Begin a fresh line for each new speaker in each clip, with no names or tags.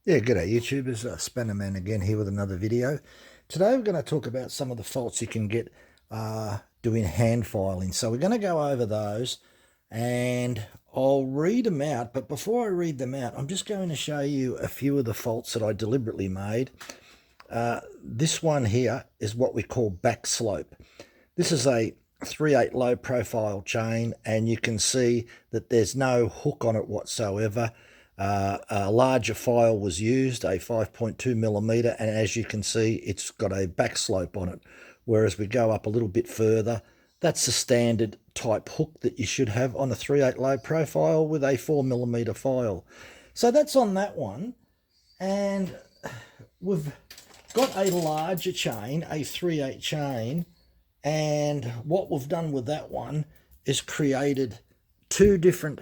Yeah, g'day YouTubers, Spannerman again here with another video. Today we're going to talk about some of the faults you can get doing hand filing. So we're going to go over those and I'll read them out, but before I read them out, I'm just going to show you a few of the faults that I deliberately made. This one here is what we call back slope. This is a 3/8 low profile chain and you can see that there's no hook on it whatsoever. A larger file was used, a 5.2 millimeter, and as you can see, it's got a back slope on it. Whereas we go up a little bit further, that's the standard type hook that you should have on a 3/8 low profile with a 4 millimeter file. So that's on that one. And we've got a larger chain, a 3/8 chain, and what we've done with that one is created two different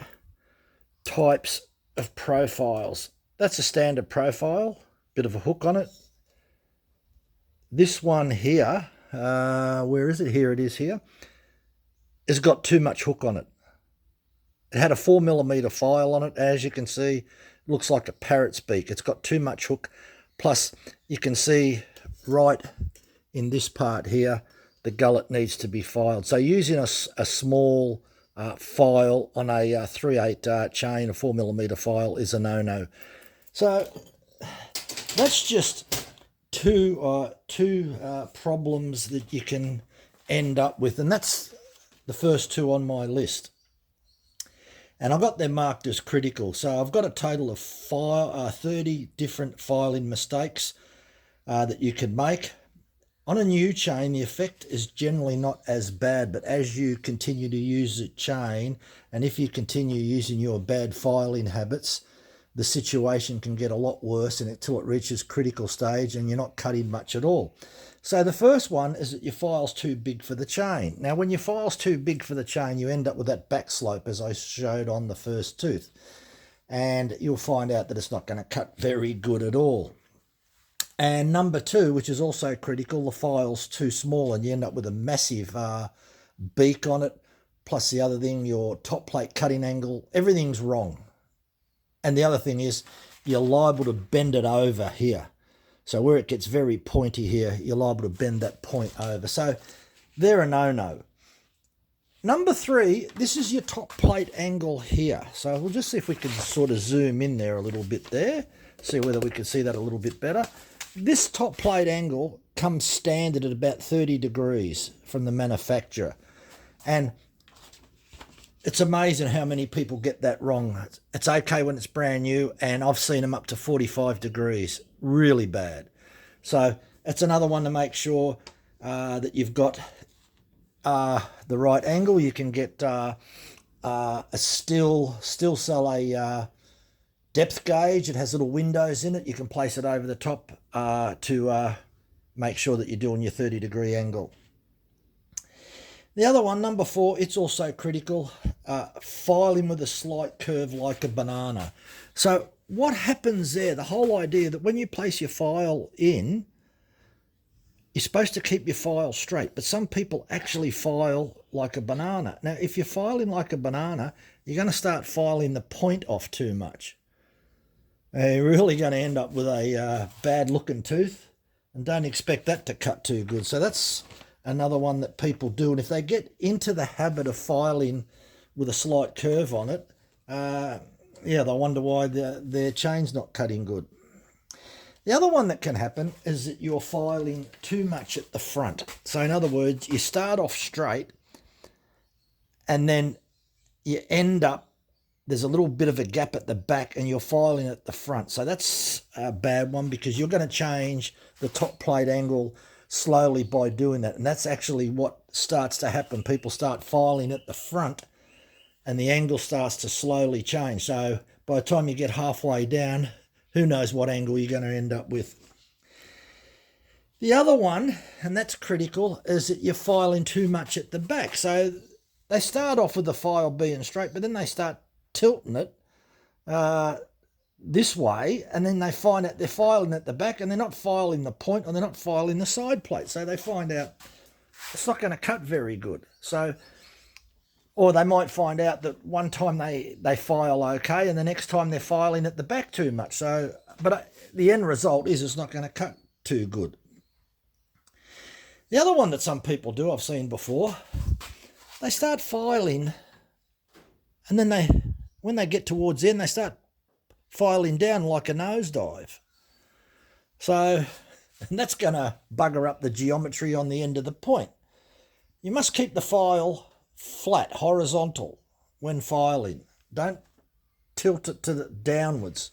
types of profiles. That's a standard profile, bit of a hook on it. This one here, where is it? Here it is here. Has got too much hook on it. It had a 4 millimeter file on it. As you can see, it looks like a parrot's beak. It's got too much hook. Plus, you can see right in this part here, the gullet needs to be filed. So using a small file on a 3/8 chain, a 4 millimeter file, is a no-no. So that's just two problems that you can end up with, and that's the first two on my list. And I've got them marked as critical. So I've got a total of 30 different filing mistakes that you could make. On a new chain, the effect is generally not as bad, but as you continue to use the chain, and if you continue using your bad filing habits, the situation can get a lot worse until it reaches critical stage and you're not cutting much at all. So the first one is that your file's too big for the chain. Now, when your file's too big for the chain, you end up with that back slope, as I showed on the first tooth. And you'll find out that it's not going to cut very good at all. And number two, which is also critical, the file's too small and you end up with a massive beak on it. Plus the other thing, your top plate cutting angle, everything's wrong. And the other thing is you're liable to bend it over here. So where it gets very pointy here, you're liable to bend that point over. So they're a no-no. Number three, this is your top plate angle here. So we'll just see if we can sort of zoom in there a little bit there. See whether we can see that a little bit better. This top plate angle comes standard at about 30 degrees from the manufacturer. And it's amazing how many people get that wrong. It's okay when it's brand new, and I've seen them up to 45 degrees. Really bad. So it's another one to make sure that you've got the right angle. You can get a still sell a depth gauge. It has little windows in it. You can place it over the top to make sure that you're doing your 30-degree angle. The other one, number four, it's also critical, filing with a slight curve like a banana. So what happens there, the whole idea that when you place your file in, you're supposed to keep your file straight, but some people actually file like a banana. Now, if you're filing like a banana, you're going to start filing the point off too much. You're really going to end up with a bad looking tooth, and don't expect that to cut too good. So that's another one that people do. And if they get into the habit of filing with a slight curve on it, yeah, they wonder why their chain's not cutting good. The other one that can happen is that you're filing too much at the front. So in other words, you start off straight and then you end up, there's a little bit of a gap at the back and you're filing at the front. So that's a bad one because you're going to change the top plate angle slowly by doing that. And that's actually what starts to happen. People start filing at the front and the angle starts to slowly change. So by the time you get halfway down, who knows what angle you're going to end up with. The other one, and that's critical, is that you're filing too much at the back. So they start off with the file being straight, but then they start tilting it this way, and then they find out they're filing at the back and they're not filing the point and they're not filing the side plate. So they find out it's not going to cut very good. So, or they might find out that one time they file okay and the next time they're filing at the back too much. So but the end result is it's not going to cut too good. The other one that some people do, I've seen before, they start filing, and then when they get towards the end, they start filing down like a nosedive. So, and that's going to bugger up the geometry on the end of the point. You must keep the file flat, horizontal, when filing. Don't tilt it to the downwards.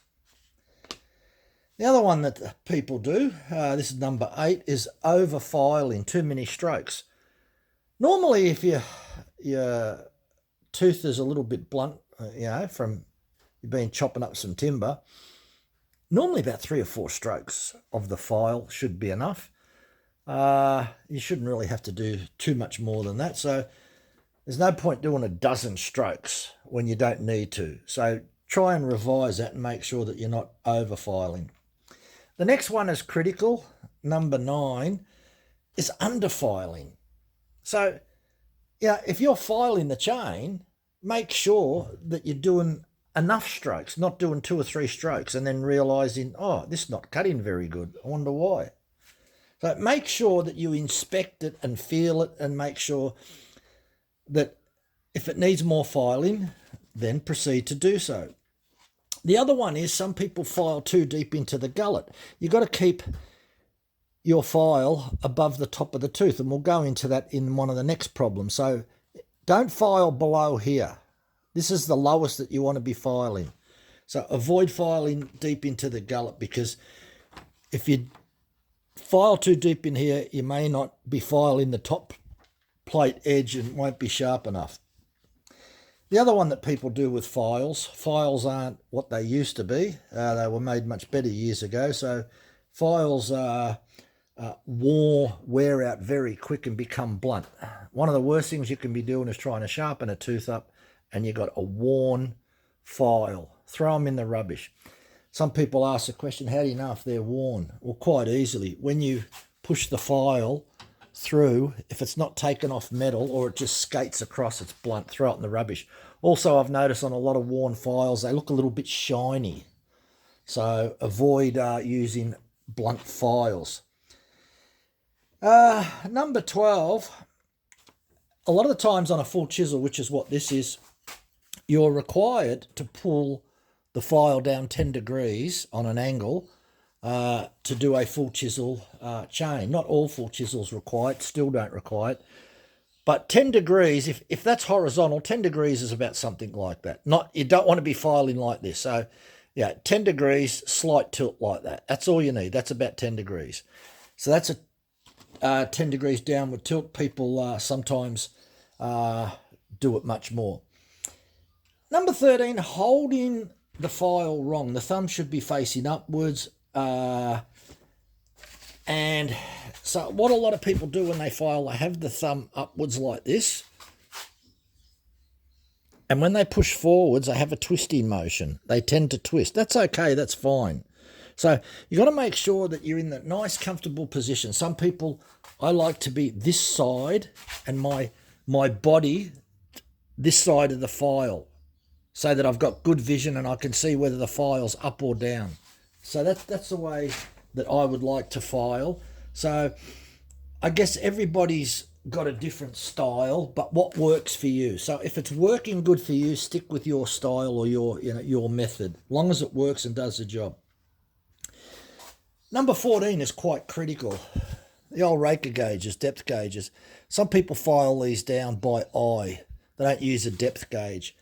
The other one that people do, this is number 8, is over-filing, too many strokes. Normally, if your tooth is a little bit blunt, from you've been chopping up some timber, normally about 3 or 4 strokes of the file should be enough. You shouldn't really have to do too much more than that. So there's no point doing a dozen strokes when you don't need to. So try and revise that and make sure that you're not over-filing. The next one is critical. Number 9 is under-filing. So, if you're filing the chain, make sure that you're doing enough strokes, not doing 2 or 3 strokes and then realising, oh, this is not cutting very good. I wonder why. So make sure that you inspect it and feel it and make sure that if it needs more filing, then proceed to do so. The other one is some people file too deep into the gullet. You've got to keep your file above the top of the tooth, and we'll go into that in one of the next problems. So don't file below here. This is the lowest that you want to be filing. So avoid filing deep into the gullet, because if you file too deep in here, you may not be filing the top plate edge and won't be sharp enough. The other one that people do with files aren't what they used to be. They were made much better years ago. So files wear out very quick and become blunt. One of the worst things you can be doing is trying to sharpen a tooth up and you've got a worn file. Throw them in the rubbish. Some people ask the question, how do you know if they're worn? Well, quite easily. When you push the file through, if it's not taken off metal or it just skates across, it's blunt, throw it in the rubbish. Also, I've noticed on a lot of worn files, they look a little bit shiny. So avoid using blunt files. Number 12, a lot of the times on a full chisel, which is what this is, you're required to pull the file down 10 degrees on an angle to do a full chisel chain. Not all full chisels require it, still don't require it. But 10 degrees, if that's horizontal, 10 degrees is about something like that. You don't want to be filing like this. So, 10 degrees, slight tilt like that. That's all you need. That's about 10 degrees. So that's a 10 degrees downward tilt. People sometimes do it much more. Number 13, holding the file wrong. The thumb should be facing upwards. And so what a lot of people do when they file, they have the thumb upwards like this. And when they push forwards, they have a twisting motion. They tend to twist. That's okay. That's fine. So you've got to make sure that you're in that nice, comfortable position. Some people, I like to be this side and my body this side of the file so that I've got good vision and I can see whether the file's up or down. So that's the way that I would like to file. So I guess everybody's got a different style, but what works for you? So if it's working good for you, stick with your style or your method, as long as it works and does the job. Number 14 is quite critical. The old raker gauges, depth gauges. Some people file these down by eye. They don't use a depth gauge.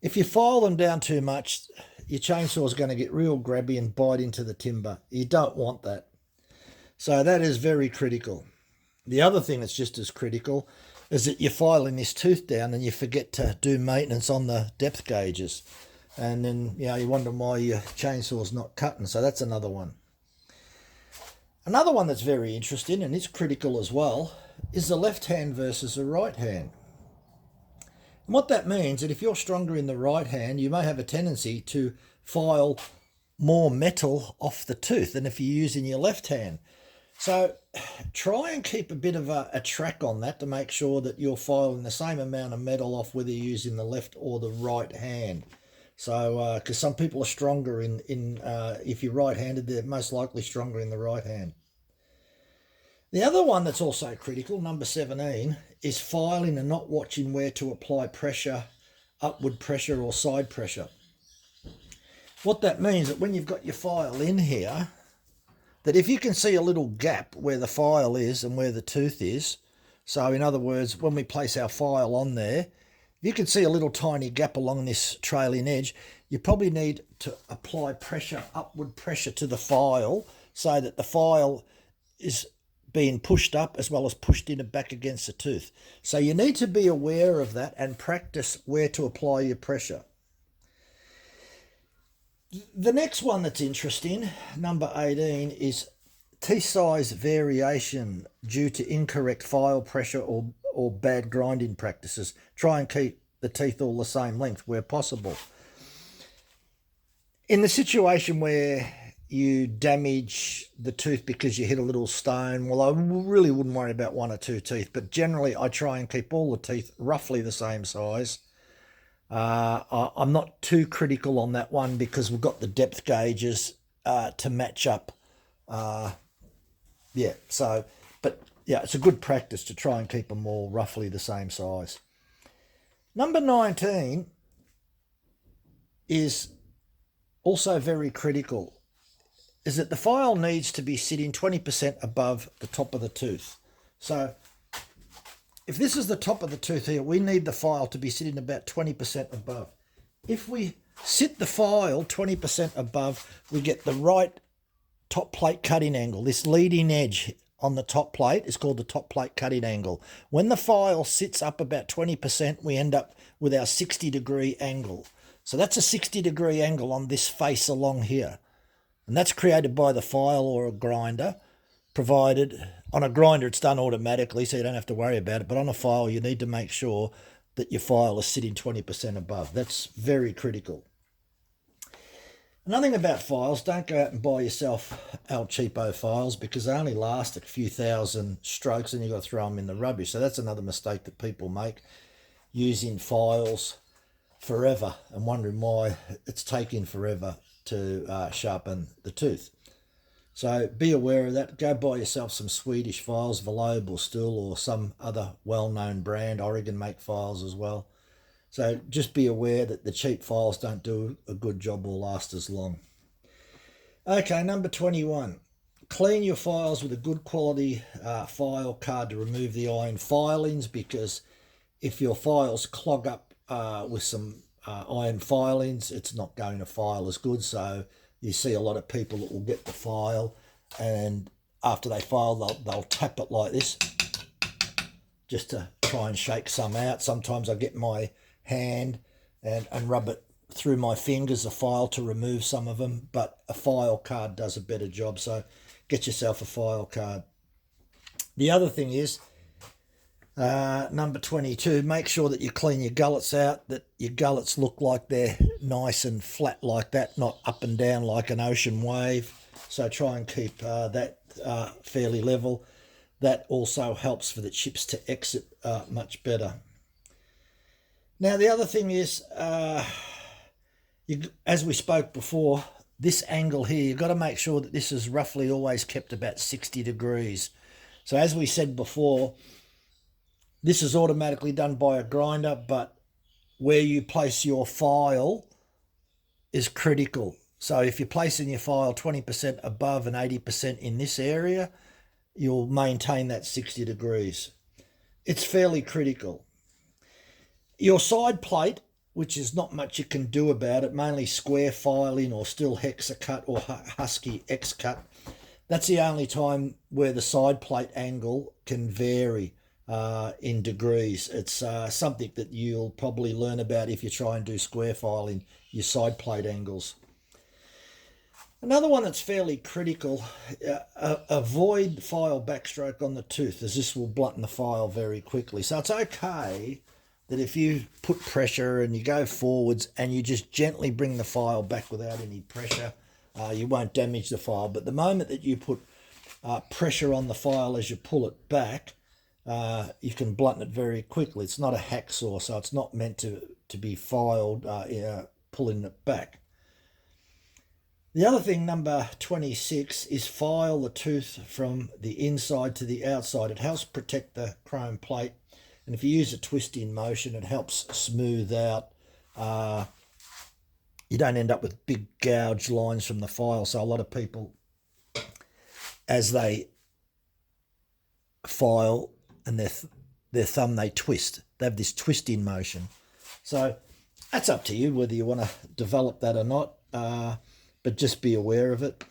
If you file them down too much, your chainsaw is going to get real grabby and bite into the timber. You don't want that. So that is very critical. The other thing that's just as critical is that you're filing this tooth down and you forget to do maintenance on the depth gauges. And then, you wonder why your chainsaw's not cutting. So that's another one. Another one that's very interesting, and it's critical as well, is the left hand versus the right hand. And what that means is that if you're stronger in the right hand, you may have a tendency to file more metal off the tooth than if you're using your left hand. So try and keep a bit of a track on that to make sure that you're filing the same amount of metal off whether you're using the left or the right hand. So, because some people are stronger if you're right-handed, they're most likely stronger in the right hand. The other one that's also critical, number 17, is filing and not watching where to apply pressure, upward pressure or side pressure. What that means that when you've got your file in here, that if you can see a little gap where the file is and where the tooth is, so in other words, when we place our file on there, if you can see a little tiny gap along this trailing edge, you probably need to apply pressure, upward pressure to the file so that the file is being pushed up as well as pushed in and back against the tooth. So you need to be aware of that and practice where to apply your pressure. The next one that's interesting, number 18, is teeth size variation due to incorrect file pressure or bad grinding practices. Try and keep the teeth all the same length where possible. In the situation where you damage the tooth because you hit a little stone, well, I really wouldn't worry about one or two teeth, but generally I try and keep all the teeth roughly the same size. I'm not too critical on that one because we've got the depth gauges to match up. But it's a good practice to try and keep them all roughly the same size. Number 19 is also very critical, is that the file needs to be sitting 20% above the top of the tooth. So if this is the top of the tooth here, we need the file to be sitting about 20% above. If we sit the file 20% above, we get the right top plate cutting angle. This leading edge on the top plate is called the top plate cutting angle. When the file sits up about 20%, we end up with our 60-degree angle. So that's a 60-degree angle on this face along here. And that's created by the file or a grinder, provided on a grinder it's done automatically, so you don't have to worry about it. But on a file, you need to make sure that your file is sitting 20% above. That's very critical. Another thing about files, don't go out and buy yourself El Cheapo files because they only last a few thousand strokes and you've got to throw them in the rubbish. So that's another mistake that people make, using files forever and wondering why it's taking forever to sharpen the tooth. So be aware of that. Go buy yourself some Swedish files, Velobe or Stihl or some other well-known brand. Oregon make files as well. So just be aware that the cheap files don't do a good job or last as long. Okay, number 21. Clean your files with a good quality file card to remove the iron filings, because if your files clog up with some iron filings, it's not going to file as good. So you see a lot of people that will get the file and after they file, they'll tap it like this just to try and shake some out. Sometimes I get my hand and rub it through my fingers, a file, to remove some of them, but a file card does a better job. So get yourself a file card. The other thing is, number 22, make sure that you clean your gullets out, that your gullets look like they're nice and flat like that, not up and down like an ocean wave. So try and keep that fairly level. That also helps for the chips to exit much better. Now the other thing is, as we spoke before, this angle here, you've got to make sure that this is roughly always kept about 60 degrees. So as we said before, this is automatically done by a grinder, but where you place your file is critical. So if you're placing your file 20% above and 80% in this area, you'll maintain that 60 degrees. It's fairly critical. Your side plate, which is not much you can do about it, mainly square filing or still Hexacut or Husky X-Cut, that's the only time where the side plate angle can vary in degrees. It's something that you'll probably learn about if you try and do square filing, your side plate angles. Another one that's fairly critical, avoid file backstroke on the tooth, as this will blunt the file very quickly. So it's okay that if you put pressure and you go forwards and you just gently bring the file back without any pressure, you won't damage the file. But the moment that you put pressure on the file as you pull it back, you can blunt it very quickly. It's not a hacksaw, so it's not meant to be filed pulling it back. The other thing, number 26, is file the tooth from the inside to the outside. It helps protect the chrome plate, and if you use a twisting motion, it helps smooth out. You don't end up with big gouge lines from the file. So a lot of people, as they file and their thumb, they twist. They have this twisting motion. So that's up to you whether you want to develop that or not. But just be aware of it.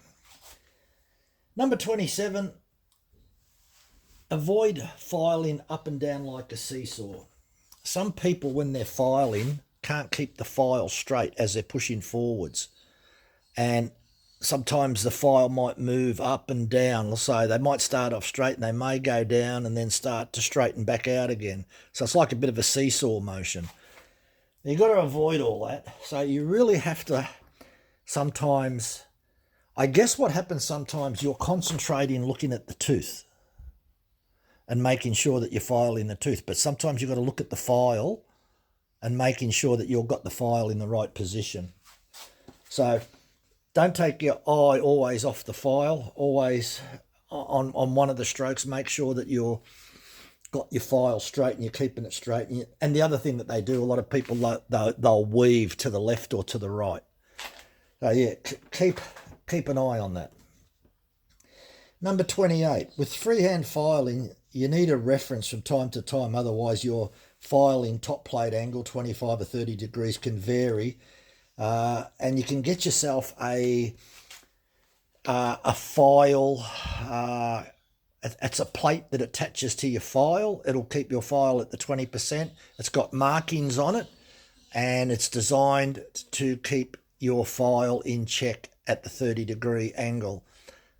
Number 27, avoid filing up and down like a seesaw. Some people, when they're filing, can't keep the file straight as they're pushing forwards. And sometimes the file might move up and down. So they might start off straight and they may go down and then start to straighten back out again. So it's like a bit of a seesaw motion. You've got to avoid all that. So you really have to sometimes, I guess what happens sometimes, you're concentrating looking at the tooth and making sure that you're filing the tooth. But sometimes you've got to look at the file and making sure that you've got the file in the right position. So don't take your eye always off the file. Always on one of the strokes, make sure that you've got your file straight and you're keeping it straight. And the other thing that they do, a lot of people, they'll weave to the left or to the right. So yeah, keep an eye on that. Number 28, with freehand filing, you need a reference from time to time. Otherwise, your filing top plate angle, 25 or 30 degrees, can vary. And you can get yourself a file. It's a plate that attaches to your file. It'll keep your file at the 20%. It's got markings on it, and it's designed to keep your file in check at the 30-degree angle.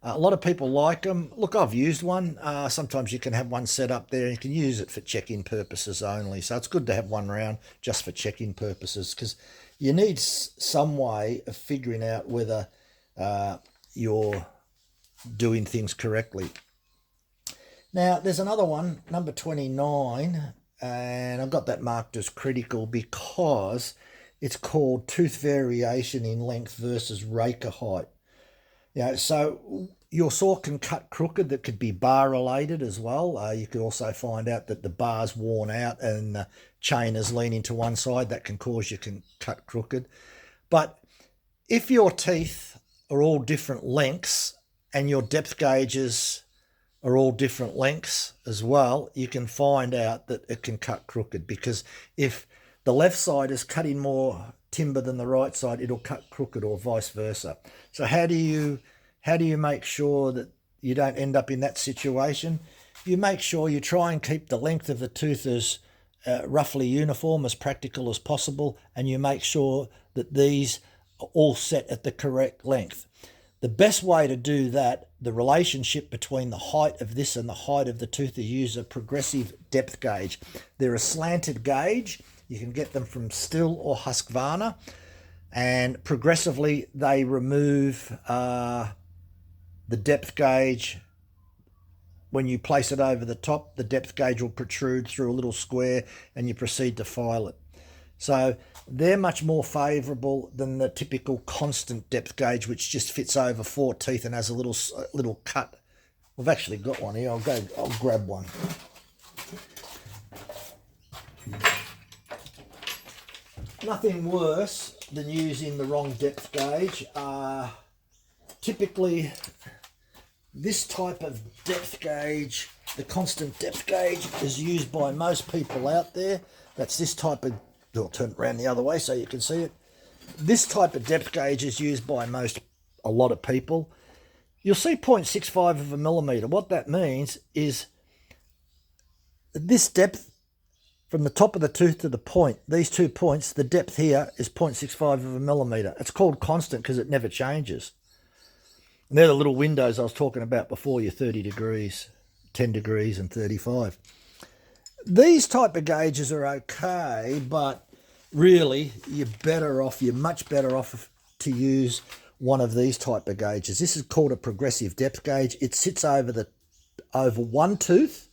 A lot of people like them. Look, I've used one. Sometimes you can have one set up there and you can use it for check-in purposes only. So it's good to have one around just for check-in purposes, because you need some way of figuring out whether you're doing things correctly. Now, there's another one, number 29, and I've got that marked as critical because it's called tooth variation in length versus raker height. So your saw can cut crooked. That could be bar related as well. You could also find out that the bar's worn out and the chain is leaning to one side. That can cause you can cut crooked. But if your teeth are all different lengths and your depth gauges are all different lengths as well, you can find out that it can cut crooked, because if the left side is cutting more timber than the right side, it'll cut crooked, or vice versa. So how do you make sure that you don't end up in that situation? You make sure you try and keep the length of the tooth as roughly uniform, as practical as possible, and you make sure that these are all set at the correct length. The best way to do that, the relationship between the height of this and the height of the tooth, is use a progressive depth gauge. They're a slanted gauge. You can get them from Stihl or Husqvarna, and progressively they remove the depth gauge. When you place it over the top, the depth gauge will protrude through a little square and you proceed to file it. So they're much more favourable than the typical constant depth gauge, which just fits over 4 teeth and has a little cut. We've actually got one here. I'll grab one. Nothing worse than using the wrong depth gauge. Typically, this type of depth gauge, the constant depth gauge, is used by most people out there. That's this type of, I'll turn it around the other way so you can see it. This type of depth gauge is used by a lot of people. You'll see 0.65 of a millimetre. What that means is this depth from the top of the tooth to the point, these 2 points, the depth here is 0.65 of a millimetre. It's called constant because it never changes. And they're the little windows I was talking about before, your 30 degrees, 10 degrees and 35. These type of gauges are okay, but really you're much better off to use one of these type of gauges. This is called a progressive depth gauge. It sits over one tooth.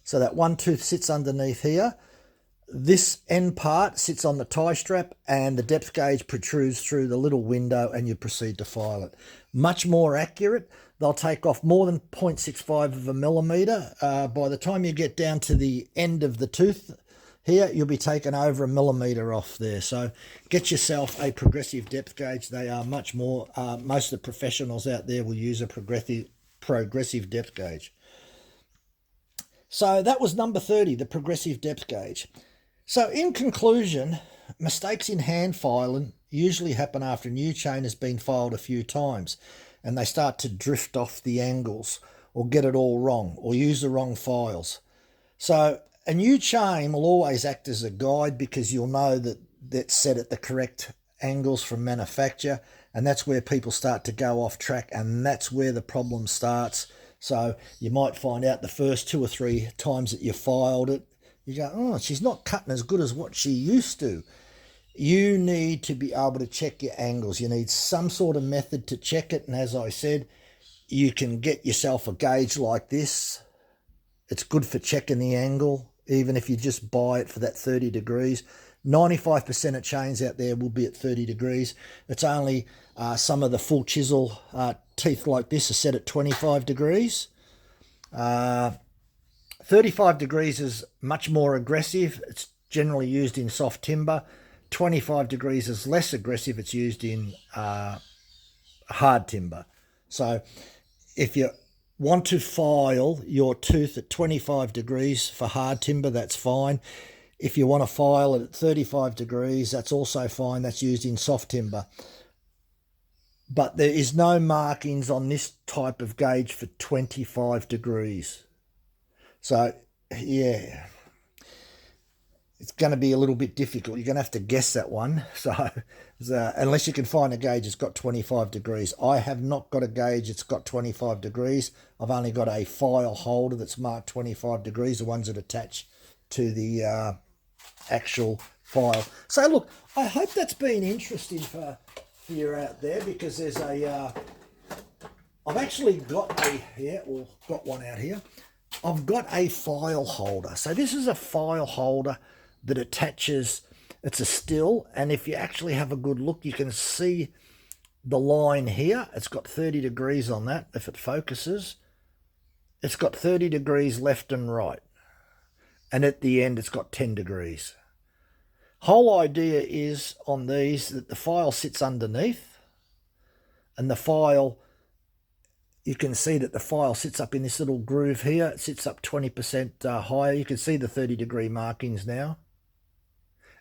So that one tooth sits underneath here. this end part sits on the tie strap and the depth gauge protrudes through the little window, and you proceed to file it. Much more accurate. They'll take off more than 0.65 of a millimetre. By the time you get down to the end of the tooth here, you'll be taking over a millimetre off there. So get yourself a progressive depth gauge. They are much more, most of the professionals out there will use a progressive depth gauge. So that was number 30, the progressive depth gauge. So in conclusion, mistakes in hand filing usually happen after a new chain has been filed a few times and they start to drift off the angles or get it all wrong or use the wrong files. So a new chain will always act as a guide because you'll know that that's set at the correct angles from manufacture, and that's where people start to go off track, and that's where the problem starts. So you might find out the first 2 or 3 times that you filed it, you go, oh, she's not cutting as good as what she used to. You need to be able to check your angles. You need some sort of method to check it. And as I said, you can get yourself a gauge like this. It's good for checking the angle, even if you just buy it for that 30 degrees. 95% of chains out there will be at 30 degrees. It's only some of the full chisel teeth like this are set at 25 degrees. 35 degrees is much more aggressive. It's generally used in soft timber. 25 degrees is less aggressive. It's used in hard timber. So if you want to file your tooth at 25 degrees for hard timber, that's fine. If you want to file it at 35 degrees, that's also fine. That's used in soft timber. But there is no markings on this type of gauge for 25 degrees. So, yeah, it's going to be a little bit difficult. You're going to have to guess that one. So unless you can find a gauge that's got 25 degrees. I have not got a gauge that's got 25 degrees. I've only got a file holder that's marked 25 degrees, the ones that attach to the actual file. So look, I hope that's been interesting for you out there, because there's a I've actually got a got one out here. I've got a file holder. So this is a file holder that attaches. It's a still, and if you actually have a good look, you can see the line here. It's got 30 degrees on that. If it focuses, it's got 30 degrees left and right, and at the end it's got 10 degrees. Whole idea is on these that the file sits underneath, and the file, you can see that the file sits up in this little groove here. It sits up 20% higher. You can see the 30 degree markings now.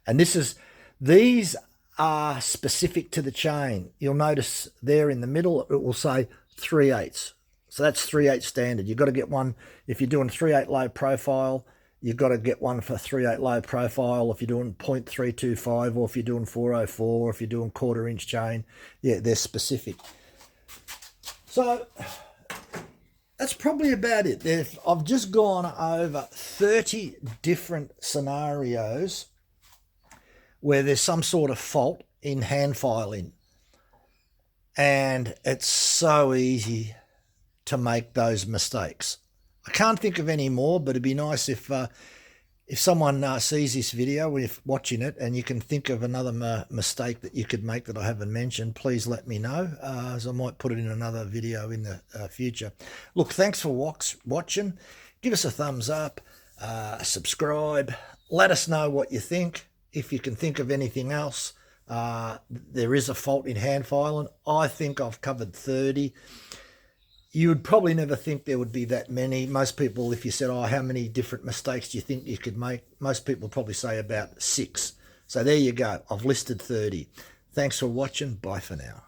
And these are specific to the chain. You'll notice there in the middle, it will say 3/8. So that's 3/8 standard. You've got to get one, if you're doing 3/8 low profile, you've got to get one for 3/8 low profile. If you're doing 0.325, or if you're doing 404, or if you're doing 1/4 inch chain, yeah, they're specific. So that's probably about it. I've just gone over 30 different scenarios where there's some sort of fault in hand filing. And it's so easy to make those mistakes. I can't think of any more, but it'd be nice if someone sees this video, if watching it, and you can think of another mistake that you could make that I haven't mentioned, please let me know, as I might put it in another video in the future. Look, thanks for watching. Give us a thumbs up, subscribe, let us know what you think. If you can think of anything else, there is a fault in hand filing. I think I've covered 30. You would probably never think there would be that many. Most people, if you said, oh, how many different mistakes do you think you could make? Most people probably say about 6. So there you go. I've listed 30. Thanks for watching. Bye for now.